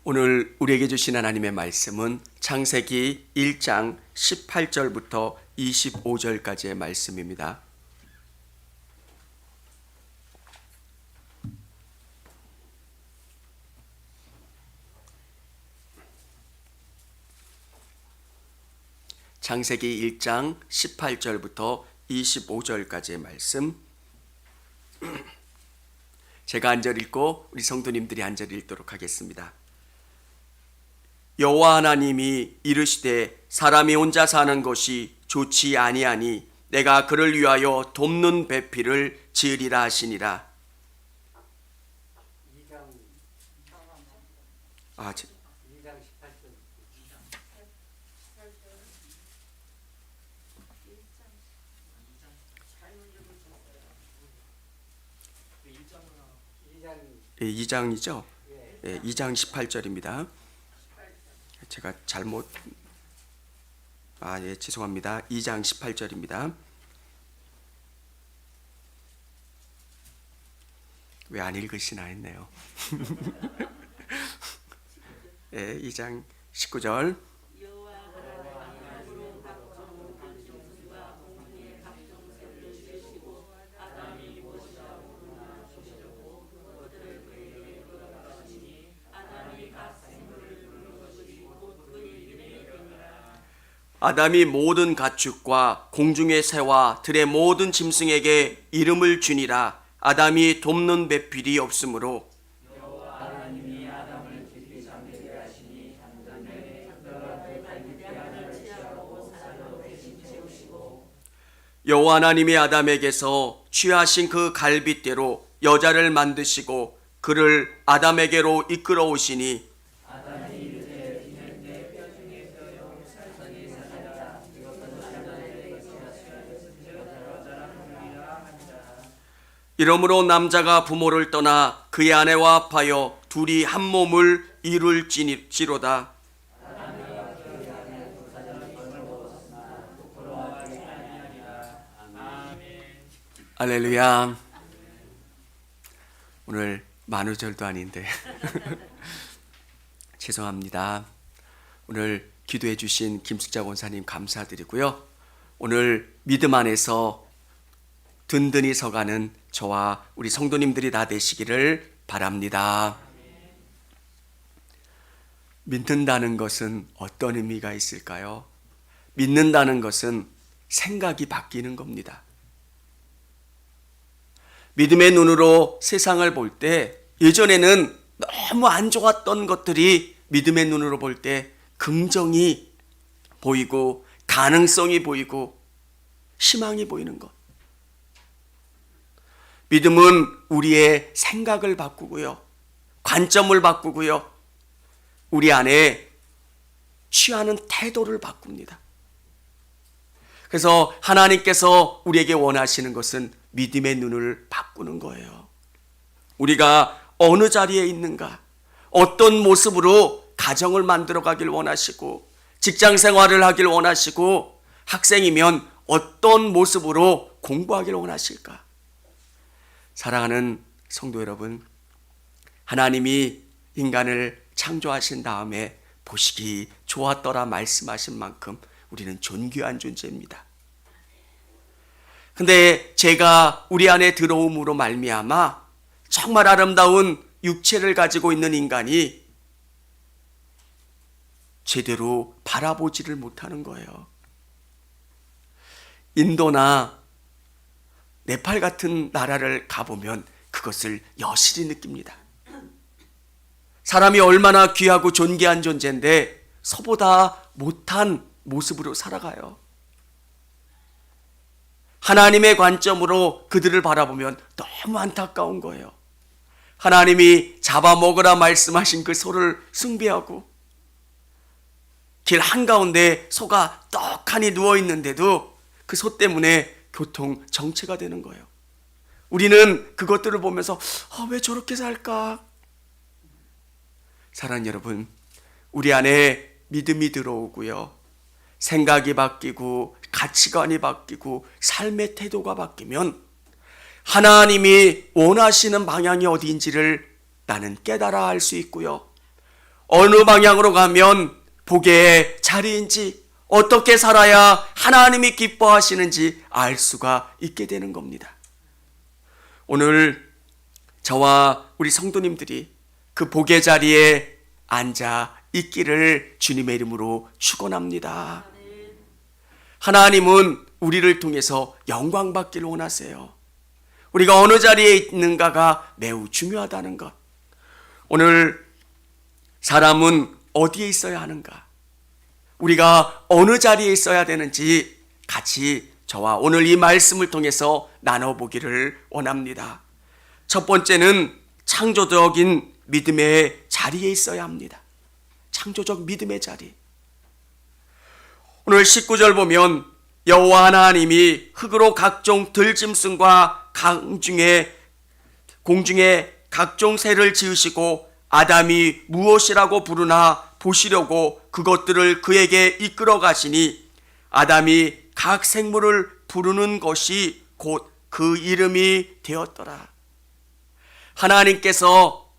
오늘 우리에게 주신 하나님의 말씀은 창세기 1장 18절부터 25절까지의 말씀입니다. 창세기 1장 18절부터 25절까지의 말씀, 제가 한 절 읽고 우리 성도님들이 한 절 읽도록 하겠습니다. 여호와 하나님이 이르시되 사람이 혼자 사는 것이 좋지 아니하니 내가 그를 위하여 돕는 배필을 지으리라 하시니라. 2장이죠? 2장 18절입니다. 제가 잘못 죄송합니다. 2장 18절입니다. 왜 안 읽으시나 했네요. 2장 19절. 아담이 모든 가축과 공중의 새와 들의 모든 짐승에게 이름을 주니라. 아담이 돕는 배필이 없으므로 여호와 하나님이 아담에게서 취하신 그 갈빗대로 여자를 만드시고 그를 아담에게로 이끌어 오시니 이러므로 남자가 부모를 떠나 그의 아내와 합하여 둘이 한 몸을 이룰지로다. 할렐루야. 오늘 만우절도 아닌데 죄송합니다. 오늘 기도해 주신 김숙자 권사님 감사드리고요. 오늘 믿음 안에서 든든히 서가는 저와 우리 성도님들이 다 되시기를 바랍니다. 믿는다는 것은 어떤 의미가 있을까요? 믿는다는 것은 생각이 바뀌는 겁니다. 믿음의 눈으로 세상을 볼 때 예전에는 너무 안 좋았던 것들이 믿음의 눈으로 볼 때 긍정이 보이고 가능성이 보이고 희망이 보이는 것. 믿음은 우리의 생각을 바꾸고요. 관점을 바꾸고요. 우리 안에 취하는 태도를 바꿉니다. 그래서 하나님께서 우리에게 원하시는 것은 믿음의 눈을 바꾸는 거예요. 우리가 어느 자리에 있는가, 어떤 모습으로 가정을 만들어 가길 원하시고, 직장 생활을 하길 원하시고, 학생이면 어떤 모습으로 공부하길 원하실까? 사랑하는 성도 여러분, 하나님이 인간을 창조하신 다음에 보시기 좋았더라 말씀하신 만큼 우리는 존귀한 존재입니다. 근데 제가 우리 안에 들어옴으로 말미암아 정말 아름다운 육체를 가지고 있는 인간이 제대로 바라보지를 못하는 거예요. 인도나 네팔 같은 나라를 가보면 그것을 여실히 느낍니다. 사람이 얼마나 귀하고 존귀한 존재인데 서보다 못한 모습으로 살아가요. 하나님의 관점으로 그들을 바라보면 너무 안타까운 거예요. 하나님이 잡아먹으라 말씀하신 그 소를 숭배하고 길 한가운데 소가 떡하니 누워있는데도 그 소 때문에 교통 정체가 되는 거예요. 우리는 그것들을 보면서 왜 저렇게 살까? 사랑하는 여러분, 우리 안에 믿음이 들어오고요. 생각이 바뀌고 가치관이 바뀌고 삶의 태도가 바뀌면 하나님이 원하시는 방향이 어디인지를 나는 깨달아 알 수 있고요. 어느 방향으로 가면 복의 자리인지, 어떻게 살아야 하나님이 기뻐하시는지 알 수가 있게 되는 겁니다. 오늘 저와 우리 성도님들이 그 복의 자리에 앉아 있기를 주님의 이름으로 축원합니다. 하나님은 우리를 통해서 영광 받기를 원하세요. 우리가 어느 자리에 있는가가 매우 중요하다는 것. 오늘 사람은 어디에 있어야 하는가? 우리가 어느 자리에 있어야 되는지 같이 저와 오늘 이 말씀을 통해서 나눠보기를 원합니다. 첫 번째는 창조적인 믿음의 자리에 있어야 합니다. 창조적 믿음의 자리. 오늘 19절 보면 여호와 하나님이 흙으로 각종 들짐승과 공중에 각종 새를 지으시고 아담이 무엇이라고 부르나 보시려고 그것들을 그에게 이끌어 가시니 아담이 각 생물을 부르는 것이 곧 그 이름이 되었더라. 하나님께서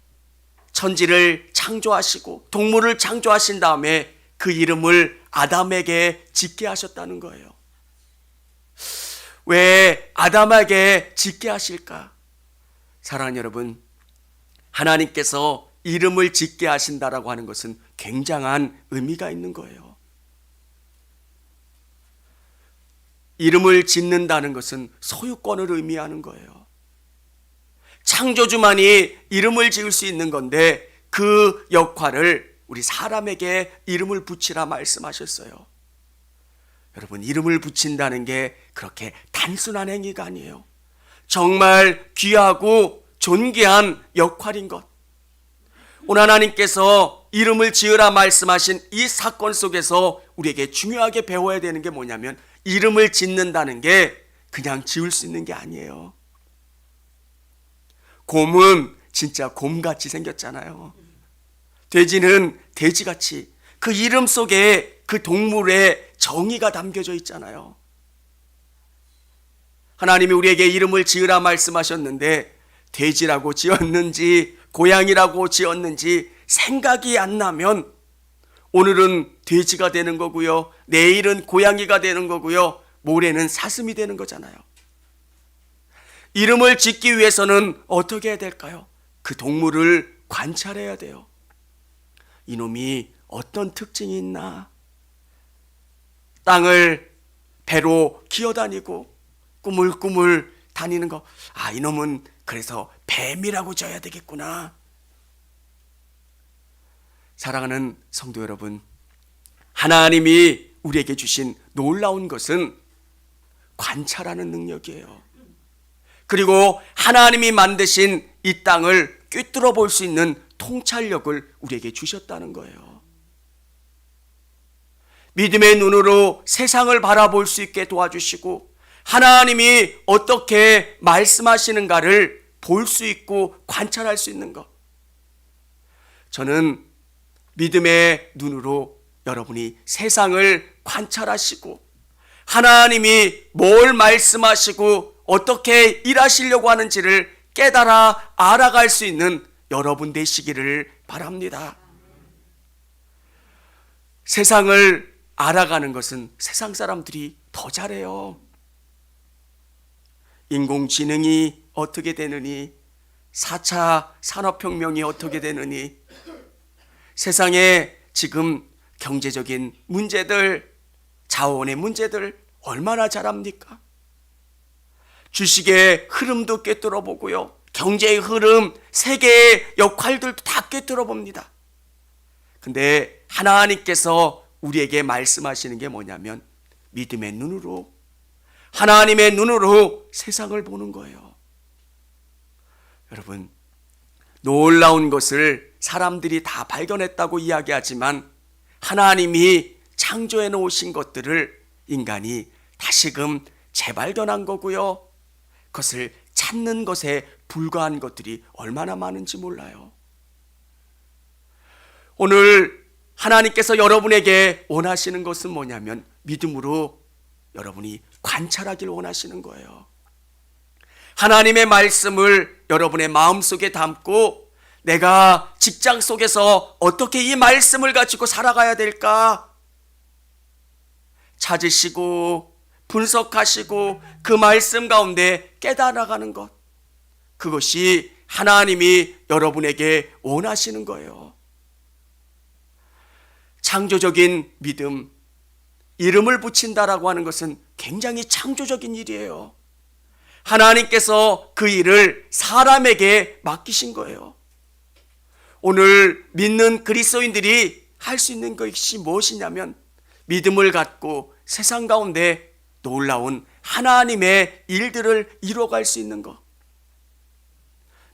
천지를 창조하시고 동물을 창조하신 다음에 그 이름을 아담에게 짓게 하셨다는 거예요. 왜 아담에게 짓게 하실까? 사랑하는 여러분, 하나님께서 이름을 짓게 하신다라고 하는 것은 굉장한 의미가 있는 거예요. 이름을 짓는다는 것은 소유권을 의미하는 거예요. 창조주만이 이름을 지을 수 있는 건데 그 역할을 우리 사람에게 이름을 붙이라 말씀하셨어요. 여러분, 이름을 붙인다는 게 그렇게 단순한 행위가 아니에요. 정말 귀하고 존귀한 역할인 것. 오늘 하나님께서 이름을 지으라 말씀하신 이 사건 속에서 우리에게 중요하게 배워야 되는 게 뭐냐면 이름을 짓는다는 게 그냥 지을 수 있는 게 아니에요. 곰은 진짜 곰같이 생겼잖아요. 돼지는 돼지같이 그 이름 속에 그 동물의 정의가 담겨져 있잖아요. 하나님이 우리에게 이름을 지으라 말씀하셨는데 돼지라고 지었는지 고양이라고 지었는지 생각이 안 나면 오늘은 돼지가 되는 거고요. 내일은 고양이가 되는 거고요. 모레는 사슴이 되는 거잖아요. 이름을 짓기 위해서는 어떻게 해야 될까요? 그 동물을 관찰해야 돼요. 이놈이 어떤 특징이 있나? 땅을 배로 기어다니고 꾸물꾸물 다니는 거. 아, 이놈은 그래서 뱀이라고 져야 되겠구나. 사랑하는 성도 여러분, 하나님이 우리에게 주신 놀라운 것은 관찰하는 능력이에요. 그리고 하나님이 만드신 이 땅을 꿰뚫어 볼 수 있는 통찰력을 우리에게 주셨다는 거예요. 믿음의 눈으로 세상을 바라볼 수 있게 도와주시고 하나님이 어떻게 말씀하시는가를 볼 수 있고 관찰할 수 있는 것. 저는 믿음의 눈으로 여러분이 세상을 관찰하시고 하나님이 뭘 말씀하시고 어떻게 일하시려고 하는지를 깨달아 알아갈 수 있는 여러분 되시기를 바랍니다. 세상을 알아가는 것은 세상 사람들이 더 잘해요. 인공지능이 어떻게 되느니, 4차 산업혁명이 어떻게 되느니, 세상에 지금 경제적인 문제들, 자원의 문제들 얼마나 잘합니까? 주식의 흐름도 꿰뚫어 보고요. 경제의 흐름, 세계의 역할들도 다 꿰뚫어 봅니다. 근데 하나님께서 우리에게 말씀하시는 게 뭐냐면 믿음의 눈으로, 하나님의 눈으로 세상을 보는 거예요. 여러분, 놀라운 것을 사람들이 다 발견했다고 이야기하지만 하나님이 창조해 놓으신 것들을 인간이 다시금 재발견한 거고요. 그것을 찾는 것에 불과한 것들이 얼마나 많은지 몰라요. 오늘 하나님께서 여러분에게 원하시는 것은 뭐냐면 믿음으로 여러분이 관찰하길 원하시는 거예요. 하나님의 말씀을 여러분의 마음속에 담고 내가 직장 속에서 어떻게 이 말씀을 가지고 살아가야 될까? 찾으시고 분석하시고 그 말씀 가운데 깨달아가는 것, 그것이 하나님이 여러분에게 원하시는 거예요. 창조적인 믿음, 이름을 붙인다라고 하는 것은 굉장히 창조적인 일이에요. 하나님께서 그 일을 사람에게 맡기신 거예요. 오늘 믿는 그리스도인들이 할 수 있는 것이 무엇이냐면 믿음을 갖고 세상 가운데 놀라운 하나님의 일들을 이루어갈 수 있는 것.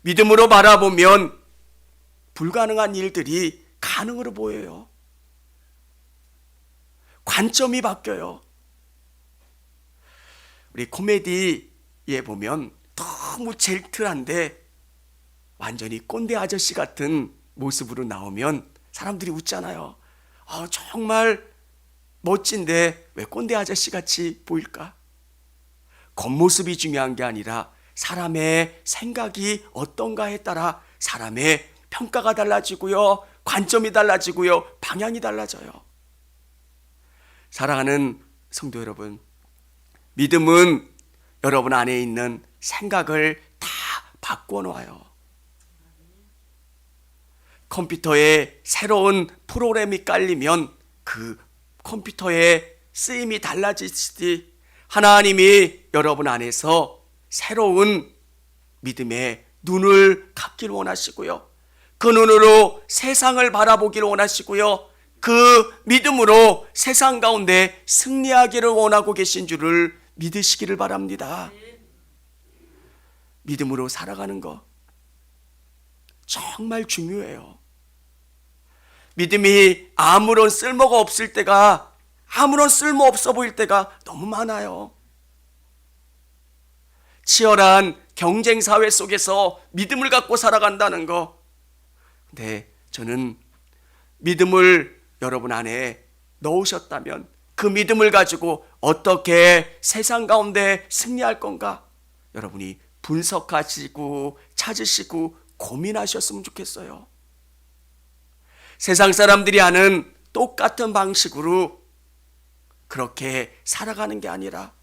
믿음으로 바라보면 불가능한 일들이 가능으로 보여요. 관점이 바뀌어요. 우리 코미디에 보면 너무 젤틀한데 완전히 꼰대 아저씨 같은 모습으로 나오면 사람들이 웃잖아요. 정말 멋진데 왜 꼰대 아저씨 같이 보일까? 겉모습이 중요한 게 아니라 사람의 생각이 어떤가에 따라 사람의 평가가 달라지고요, 관점이 달라지고요, 방향이 달라져요. 사랑하는 성도 여러분, 믿음은 여러분 안에 있는 생각을 다 바꿔놓아요. 컴퓨터에 새로운 프로그램이 깔리면 그 컴퓨터의 쓰임이 달라지듯이 하나님이 여러분 안에서 새로운 믿음의 눈을 갖길 원하시고요, 그 눈으로 세상을 바라보길 원하시고요, 그 믿음으로 세상 가운데 승리하기를 원하고 계신 줄을 믿으시기를 바랍니다. 믿음으로 살아가는 것 정말 중요해요. 믿음이 아무런 쓸모가 없을 때가, 아무런 쓸모 없어 보일 때가 너무 많아요. 치열한 경쟁 사회 속에서 믿음을 갖고 살아간다는 거. 근데 저는 믿음을 여러분 안에 넣으셨다면 그 믿음을 가지고 어떻게 세상 가운데 승리할 건가? 여러분이 분석하시고 찾으시고 고민하셨으면 좋겠어요. 세상 사람들이 하는 똑같은 방식으로 그렇게 살아가는 게 아니라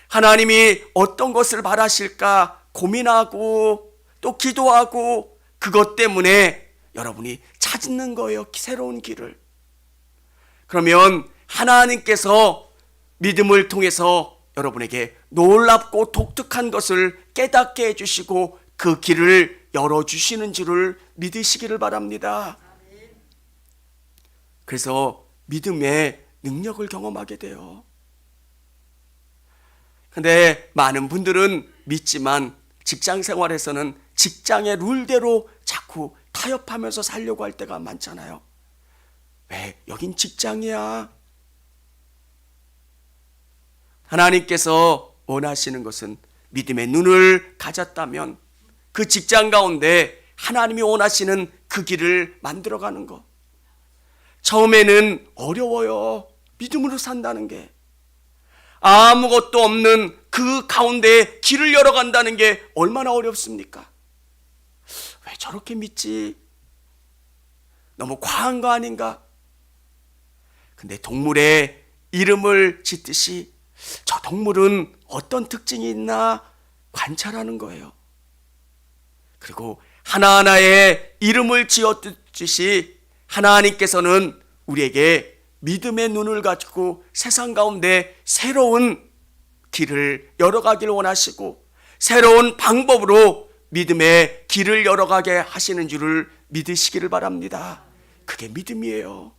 하나님이 어떤 것을 바라실까 고민하고 또 기도하고 그것 때문에 여러분이 찾는 거예요. 새로운 길을. 그러면 하나님께서 믿음을 통해서 여러분에게 놀랍고 독특한 것을 깨닫게 해주시고 그 길을 열어주시는 줄을 믿으시기를 바랍니다. 그래서 믿음의 능력을 경험하게 돼요. 근데 많은 분들은 믿지만 직장 생활에서는 직장의 룰대로 자꾸 타협하면서 살려고 할 때가 많잖아요. 왜? 여긴 직장이야. 하나님께서 원하시는 것은 믿음의 눈을 가졌다면 그 직장 가운데 하나님이 원하시는 그 길을 만들어가는 것. 처음에는 어려워요. 믿음으로 산다는 게. 아무것도 없는 그 가운데 길을 열어간다는 게 얼마나 어렵습니까? 왜 저렇게 믿지? 너무 과한 거 아닌가? 근데 동물의 이름을 짓듯이 저 동물은 어떤 특징이 있나 관찰하는 거예요. 그리고 하나하나의 이름을 지어주듯이 하나님께서는 우리에게 믿음의 눈을 가지고 세상 가운데 새로운 길을 열어가길 원하시고 새로운 방법으로 믿음의 길을 열어가게 하시는 줄을 믿으시기를 바랍니다. 그게 믿음이에요.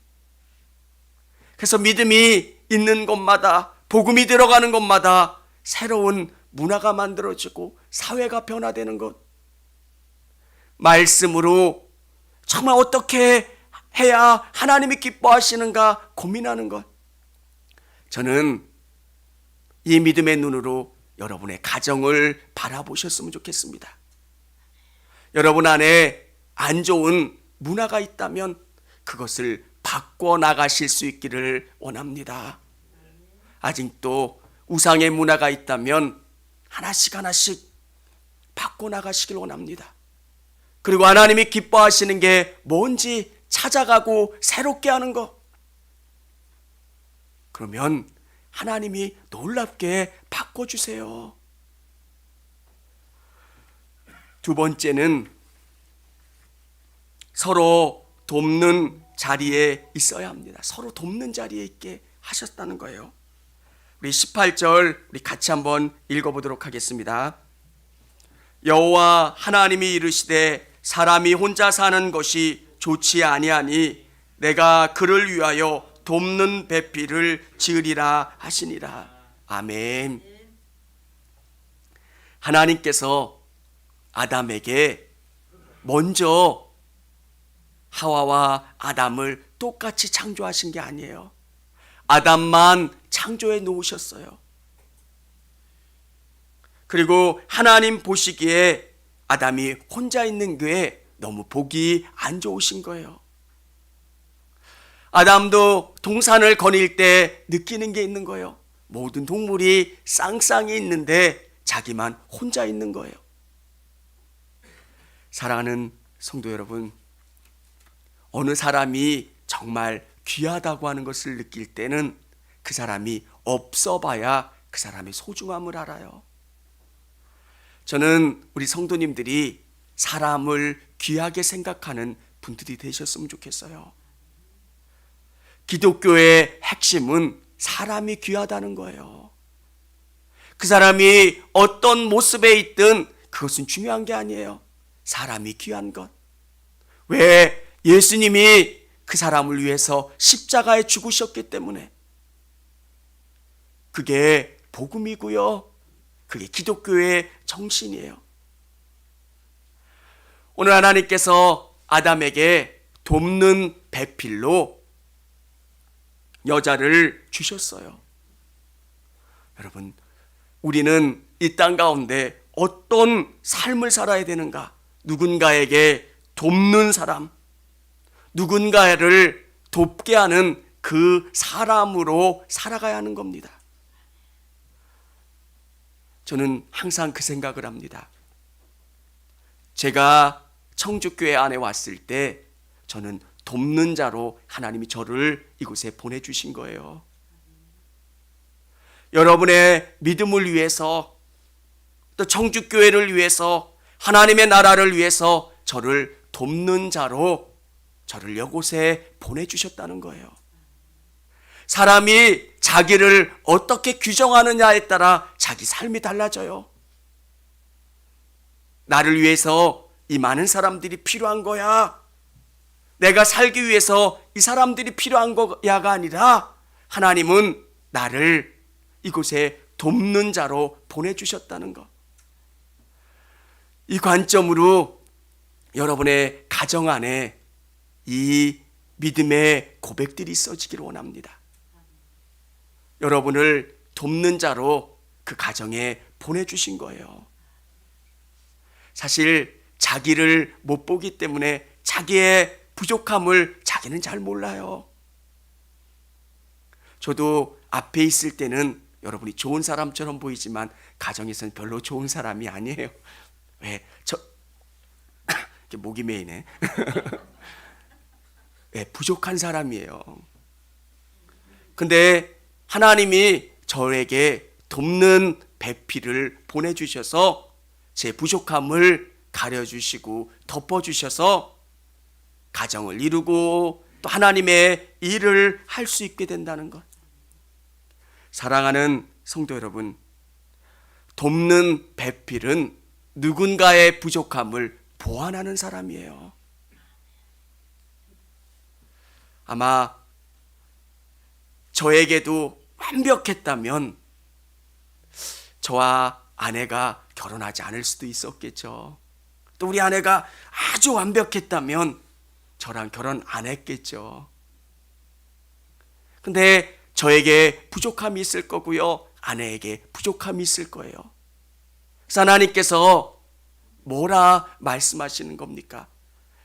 그래서 믿음이 있는 곳마다, 복음이 들어가는 곳마다 새로운 문화가 만들어지고 사회가 변화되는 것. 말씀으로 정말 어떻게 해야 하나님이 기뻐하시는가 고민하는 것. 저는 이 믿음의 눈으로 여러분의 가정을 바라보셨으면 좋겠습니다. 여러분 안에 안 좋은 문화가 있다면 그것을 바꿔나가실 수 있기를 원합니다. 아직도 우상의 문화가 있다면 하나씩 하나씩 바꿔나가시길 원합니다. 그리고 하나님이 기뻐하시는 게 뭔지 찾아가고 새롭게 하는 것. 그러면 하나님이 놀랍게 바꿔주세요. 두 번째는 서로 돕는 자리에 있어야 합니다. 서로 돕는 자리에 있게 하셨다는 거예요. 우리 18절 우리 같이 한번 읽어보도록 하겠습니다. 여호와 하나님이 이르시되 사람이 혼자 사는 것이 좋지 아니하니 내가 그를 위하여 돕는 배필을 지으리라 하시니라. 아멘. 하나님께서 아담에게 먼저 하와와 아담을 똑같이 창조하신 게 아니에요. 아담만 창조해 놓으셨어요. 그리고 하나님 보시기에 아담이 혼자 있는 게 너무 보기 안 좋으신 거예요. 아담도 동산을 거닐 때 느끼는 게 있는 거예요. 모든 동물이 쌍쌍이 있는데 자기만 혼자 있는 거예요. 사랑하는 성도 여러분, 어느 사람이 정말 귀하다고 하는 것을 느낄 때는 그 사람이 없어봐야 그 사람의 소중함을 알아요. 저는 우리 성도님들이 사람을 귀하게 생각하는 분들이 되셨으면 좋겠어요. 기독교의 핵심은 사람이 귀하다는 거예요. 그 사람이 어떤 모습에 있든 그것은 중요한 게 아니에요. 사람이 귀한 것. 왜? 예수님이 그 사람을 위해서 십자가에 죽으셨기 때문에. 그게 복음이고요. 그게 기독교의 정신이에요. 오늘 하나님께서 아담에게 돕는 배필로 여자를 주셨어요. 여러분, 우리는 이 땅 가운데 어떤 삶을 살아야 되는가? 누군가에게 돕는 사람, 누군가를 돕게 하는 그 사람으로 살아가야 하는 겁니다. 저는 항상 그 생각을 합니다. 제가 청주교회 안에 왔을 때 저는 돕는 자로 하나님이 저를 이곳에 보내주신 거예요. 여러분의 믿음을 위해서, 또 청주교회를 위해서, 하나님의 나라를 위해서 저를 돕는 자로 저를 이곳에 보내주셨다는 거예요. 사람이 자기를 어떻게 규정하느냐에 따라 자기 삶이 달라져요. 나를 위해서 이 많은 사람들이 필요한 거야. 내가 살기 위해서 이 사람들이 필요한 거야가 아니라 하나님은 나를 이곳에 돕는 자로 보내주셨다는 것. 이 관점으로 여러분의 가정 안에 이 믿음의 고백들이 있어지기를 원합니다. 여러분을 돕는 자로 그 가정에 보내주신 거예요. 사실 자기를 못 보기 때문에 자기의 부족함을 자기는 잘 몰라요. 저도 앞에 있을 때는 여러분이 좋은 사람처럼 보이지만 가정에서는 별로 좋은 사람이 아니에요. 왜? 목이 메이네. 왜? 부족한 사람이에요. 근데 하나님이 저에게 돕는 배필을 보내주셔서 제 부족함을 가려주시고 덮어주셔서 가정을 이루고 또 하나님의 일을 할 수 있게 된다는 것. 사랑하는 성도 여러분, 돕는 배필은 누군가의 부족함을 보완하는 사람이에요. 아마 저에게도 완벽했다면 저와 아내가 결혼하지 않을 수도 있었겠죠. 또 우리 아내가 아주 완벽했다면 저랑 결혼 안 했겠죠. 근데 저에게 부족함이 있을 거고요. 아내에게 부족함이 있을 거예요. 그래서 하나님께서 뭐라 말씀하시는 겁니까?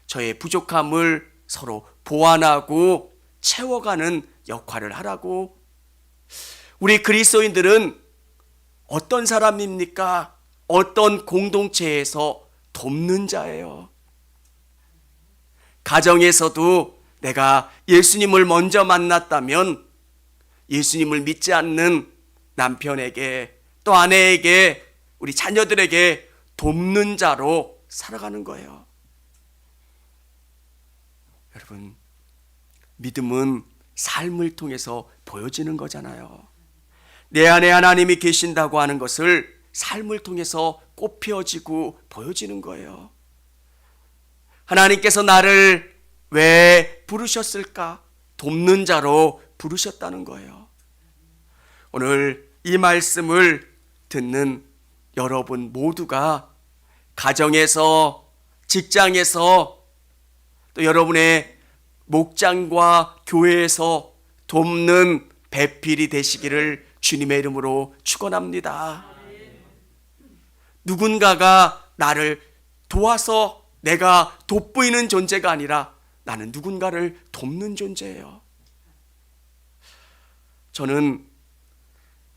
저의 부족함을 서로 보완하고 채워가는 역할을 하라고. 우리 그리스도인들은 어떤 사람입니까? 어떤 공동체에서 돕는 자예요. 가정에서도 내가 예수님을 먼저 만났다면 예수님을 믿지 않는 남편에게 또 아내에게 우리 자녀들에게 돕는 자로 살아가는 거예요. 여러분, 믿음은 삶을 통해서 보여지는 거잖아요. 내 안에 하나님이 계신다고 하는 것을 삶을 통해서 꽃피어지고 보여지는 거예요. 하나님께서 나를 왜 부르셨을까? 돕는 자로 부르셨다는 거예요. 오늘 이 말씀을 듣는 여러분 모두가 가정에서, 직장에서, 또 여러분의 목장과 교회에서 돕는 배필이 되시기를 주님의 이름으로 축원합니다. 누군가가 나를 도와서 내가 돋보이는 존재가 아니라 나는 누군가를 돕는 존재예요. 저는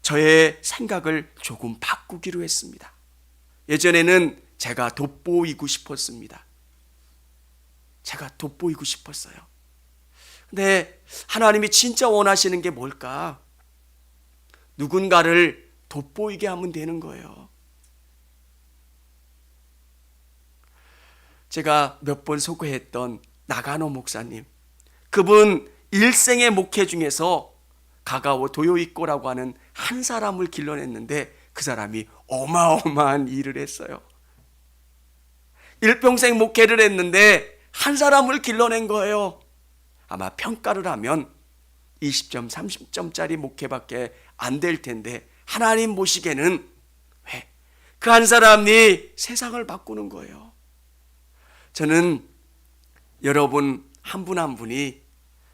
저의 생각을 조금 바꾸기로 했습니다. 예전에는 제가 돋보이고 싶었습니다. 제가 돋보이고 싶었어요. 근데 하나님이 진짜 원하시는 게 뭘까? 누군가를 돋보이게 하면 되는 거예요. 제가 몇 번 소개했던 나가노 목사님, 그분 일생의 목회 중에서 가가오 도요이코라고 하는 한 사람을 길러냈는데 그 사람이 어마어마한 일을 했어요. 일평생 목회를 했는데 한 사람을 길러낸 거예요. 아마 평가를 하면 20점, 30점짜리 목회밖에 안 될 텐데 하나님 보시기에는 왜? 그 한 사람이 세상을 바꾸는 거예요. 저는 여러분 한 분 한 분이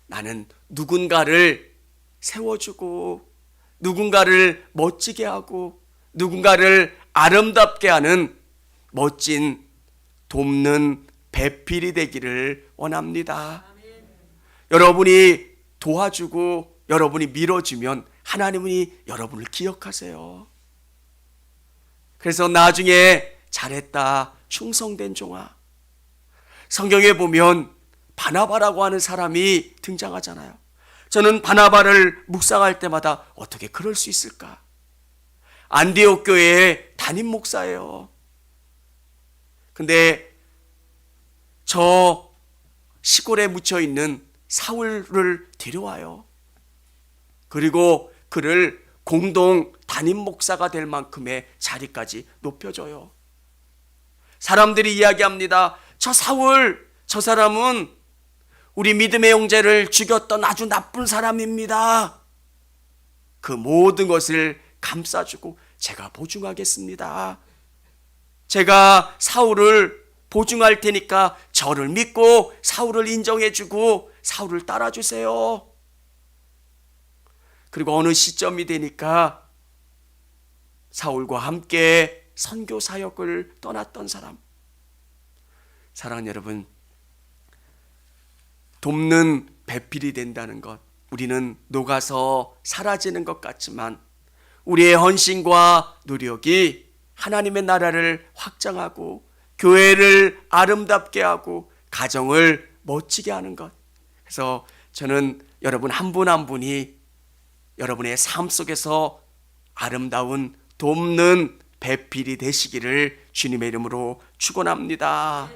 나는 누군가를 세워주고 누군가를 멋지게 하고 누군가를 아름답게 하는 멋진 돕는 배필이 되기를 원합니다. 여러분이 도와주고 여러분이 밀어주면 하나님이 여러분을 기억하세요. 그래서 나중에 잘했다, 충성된 종아. 성경에 보면 바나바라고 하는 사람이 등장하잖아요. 저는 바나바를 묵상할 때마다 어떻게 그럴 수 있을까? 안디옥 교회의 담임 목사예요. 근데 저 시골에 묻혀 있는 사울을 데려와요. 그리고 그를 공동 담임 목사가 될 만큼의 자리까지 높여줘요. 사람들이 이야기합니다. 저 사울, 저 사람은 우리 믿음의 형제를 죽였던 아주 나쁜 사람입니다. 그 모든 것을 감싸주고 제가 보증하겠습니다. 제가 사울을 보증할 테니까 저를 믿고 사울을 인정해주고 사울을 따라주세요. 그리고 어느 시점이 되니까 사울과 함께 선교 사역을 떠났던 사람. 사랑하는 여러분, 돕는 배필이 된다는 것, 우리는 녹아서 사라지는 것 같지만 우리의 헌신과 노력이 하나님의 나라를 확장하고 교회를 아름답게 하고 가정을 멋지게 하는 것. 그래서 저는 여러분 한 분 한 분이 여러분의 삶 속에서 아름다운 돕는 배필이 되시기를 주님의 이름으로 축원합니다.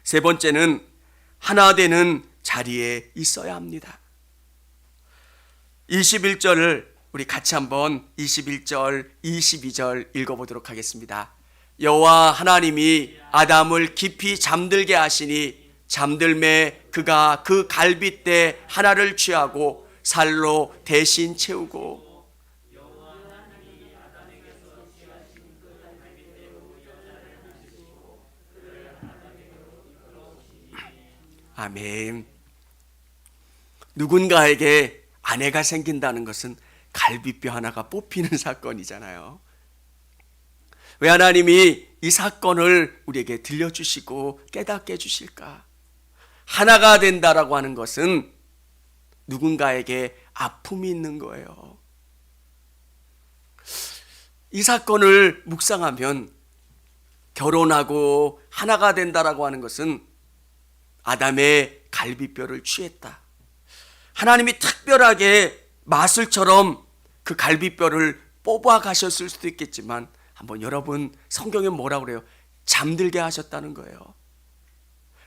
세 번째는 하나 되는 자리에 있어야 합니다. 21절을 우리 같이 한번 21절, 22절 읽어보도록 하겠습니다. 여호와 하나님이 아담을 깊이 잠들게 하시니 잠들매 그가 그 갈빗대 하나를 취하고 살로 대신 채우고 아멘. 누군가에게 아내가 생긴다는 것은 갈비뼈 하나가 뽑히는 사건이잖아요. 왜 하나님이 이 사건을 우리에게 들려주시고 깨닫게 해주실까? 하나가 된다라고 하는 것은 누군가에게 아픔이 있는 거예요. 이 사건을 묵상하면 결혼하고 하나가 된다라고 하는 것은 아담의 갈비뼈를 취했다. 하나님이 특별하게 마술처럼 그 갈비뼈를 뽑아 가셨을 수도 있겠지만 한번 여러분 성경에 뭐라고 그래요? 잠들게 하셨다는 거예요.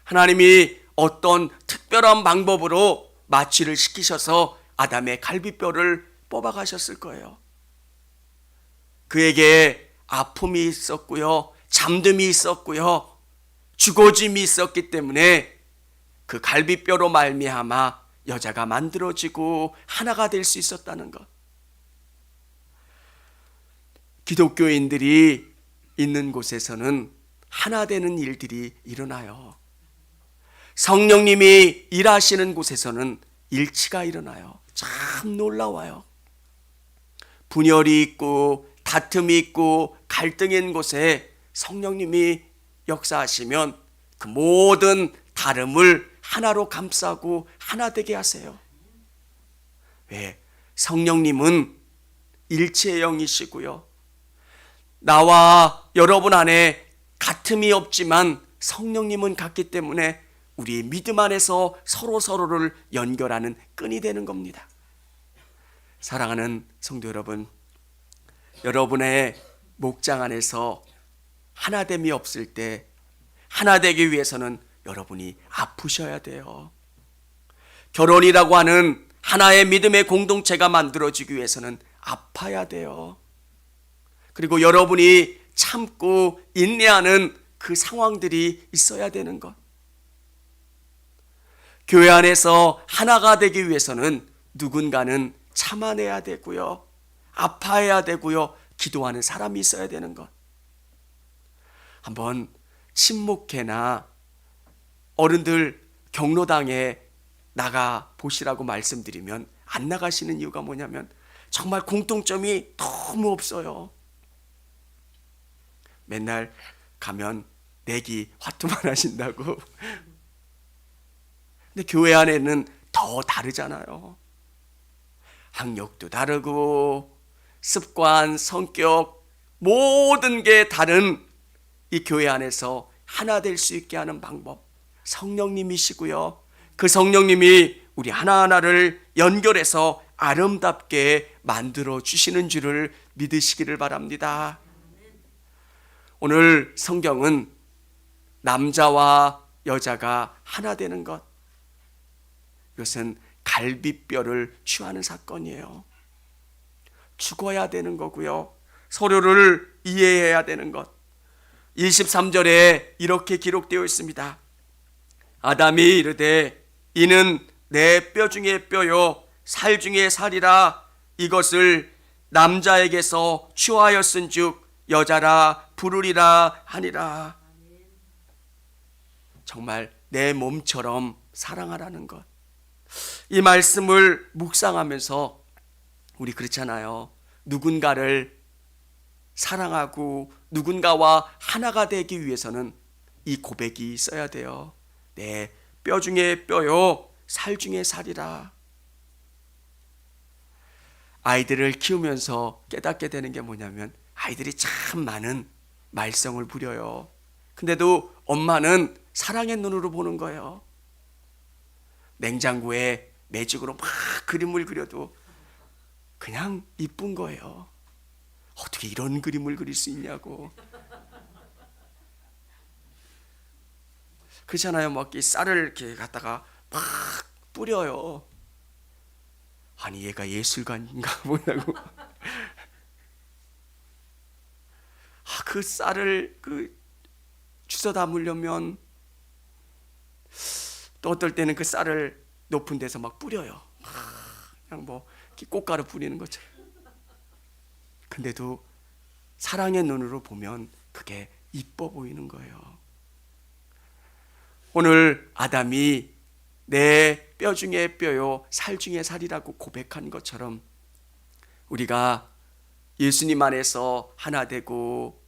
하나님이 어떤 특별한 방법으로 마취를 시키셔서 아담의 갈비뼈를 뽑아 가셨을 거예요. 그에게 아픔이 있었고요, 잠듦이 있었고요, 죽어짐이 있었기 때문에 그 갈비뼈로 말미암아 여자가 만들어지고 하나가 될 수 있었다는 것. 기독교인들이 있는 곳에서는 하나 되는 일들이 일어나요. 성령님이 일하시는 곳에서는 일치가 일어나요. 참 놀라워요. 분열이 있고 다툼이 있고 갈등이 있는 곳에 성령님이 역사하시면 그 모든 다름을 하나로 감싸고 하나 되게 하세요. 왜? 성령님은 일체의 영이시고요, 나와 여러분 안에 같음이 없지만 성령님은 같기 때문에 우리 믿음 안에서 서로를 연결하는 끈이 되는 겁니다. 사랑하는 성도 여러분, 여러분의 목장 안에서 하나됨이 없을 때 하나 되기 위해서는 여러분이 아프셔야 돼요. 결혼이라고 하는 하나의 믿음의 공동체가 만들어지기 위해서는 아파야 돼요. 그리고 여러분이 참고 인내하는 그 상황들이 있어야 되는 것. 교회 안에서 하나가 되기 위해서는 누군가는 참아내야 되고요, 아파해야 되고요, 기도하는 사람이 있어야 되는 것. 한번 친목회나 어른들 경로당에 나가 보시라고 말씀드리면 안 나가시는 이유가 뭐냐면 정말 공통점이 너무 없어요. 맨날 가면 내기 화투만 하신다고. 근데 교회 안에는 더 다르잖아요. 학력도 다르고 습관, 성격, 모든 게 다른 이 교회 안에서 하나 될 수 있게 하는 방법, 성령님이시고요, 그 성령님이 우리 하나하나를 연결해서 아름답게 만들어 주시는 줄을 믿으시기를 바랍니다. 오늘 성경은 남자와 여자가 하나 되는 것, 이것은 갈비뼈를 취하는 사건이에요. 죽어야 되는 거고요, 서로를 이해해야 되는 것. 23절에 이렇게 기록되어 있습니다. 아담이 이르되 이는 내 뼈 중에 뼈요 살 중에 살이라, 이것을 남자에게서 취하였은즉 여자라 부르리라 하니라. 정말 내 몸처럼 사랑하라는 것. 이 말씀을 묵상하면서 우리 그렇잖아요. 누군가를 사랑하고 누군가와 하나가 되기 위해서는 이 고백이 있어야 돼요. 내 뼈 중에 뼈요 살 중에 살이라. 아이들을 키우면서 깨닫게 되는 게 뭐냐면 아이들이 참 많은 말썽을 부려요. 근데도 엄마는 사랑의 눈으로 보는 거예요. 냉장고에 매직으로 막 그림을 그려도 그냥 이쁜 거예요. 어떻게 이런 그림을 그릴 수 있냐고. 그렇잖아요. 막 이 쌀을 이렇게 갖다가 막 뿌려요. 아니 얘가 예술가인가 보냐고. 그 쌀을 주워 담으려면 또 어떨 때는 그 쌀을 높은 데서 막 뿌려요. 그냥 뭐 꽃가루 뿌리는 것처럼. 근데도 사랑의 눈으로 보면 그게 이뻐 보이는 거예요. 오늘 아담이 내 뼈 중에 뼈요 살 중에 살이라고 고백한 것처럼 우리가 예수님 안에서 하나 되고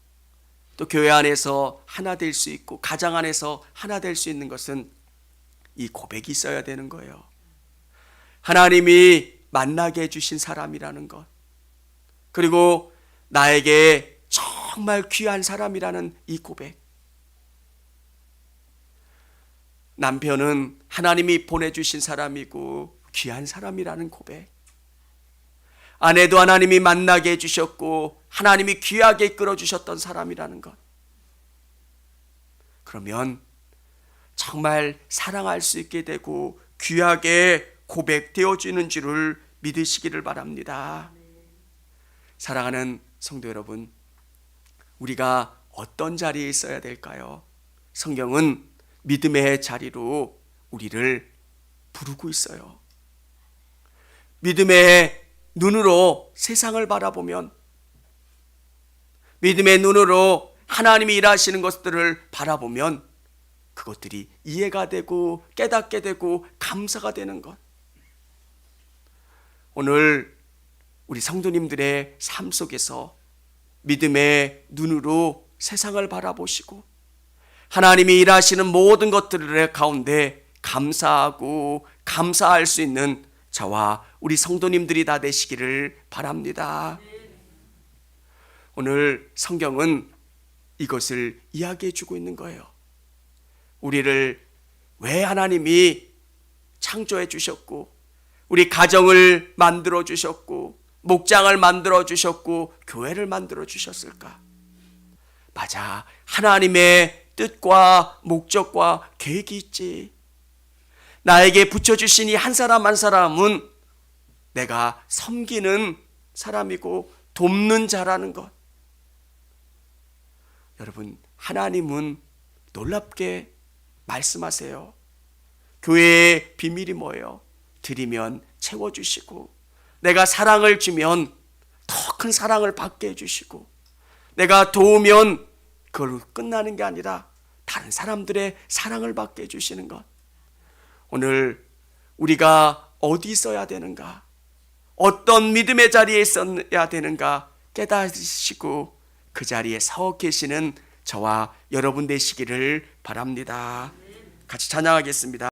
또 교회 안에서 하나 될 수 있고 가정 안에서 하나 될 수 있는 것은 이 고백이 있어야 되는 거예요. 하나님이 만나게 해주신 사람이라는 것, 그리고 나에게 정말 귀한 사람이라는 이 고백. 남편은 하나님이 보내주신 사람이고 귀한 사람이라는 고백, 아내도 하나님이 만나게 해주셨고 하나님이 귀하게 이끌어주셨던 사람이라는 것, 그러면 정말 사랑할 수 있게 되고 귀하게 고백되어지는 줄을 믿으시기를 바랍니다. 사랑하는 성도 여러분, 우리가 어떤 자리에 있어야 될까요? 성경은 믿음의 자리로 우리를 부르고 있어요. 믿음의 눈으로 세상을 바라보면, 믿음의 눈으로 하나님이 일하시는 것들을 바라보면 그것들이 이해가 되고 깨닫게 되고 감사가 되는 것. 오늘 우리 성도님들의 삶 속에서 믿음의 눈으로 세상을 바라보시고 하나님이 일하시는 모든 것들의 가운데 감사하고 감사할 수 있는 저와 우리 성도님들이 다 되시기를 바랍니다. 오늘 성경은 이것을 이야기해 주고 있는 거예요. 우리를 왜 하나님이 창조해 주셨고, 우리 가정을 만들어 주셨고, 목장을 만들어 주셨고, 교회를 만들어 주셨을까? 맞아, 하나님의 뜻과 목적과 계획이 있지. 나에게 붙여주신 이 한 사람 한 사람은 내가 섬기는 사람이고 돕는 자라는 것. 여러분, 하나님은 놀랍게 말씀하세요. 교회의 비밀이 뭐예요? 드리면 채워주시고, 내가 사랑을 주면 더 큰 사랑을 받게 해주시고, 내가 도우면 그걸로 끝나는 게 아니라 다른 사람들의 사랑을 받게 해주시는 것. 오늘 우리가 어디 있어야 되는가, 어떤 믿음의 자리에 있어야 되는가 깨닫으시고 그 자리에 서 계시는 저와 여러분 되시기를 바랍니다. 같이 찬양하겠습니다.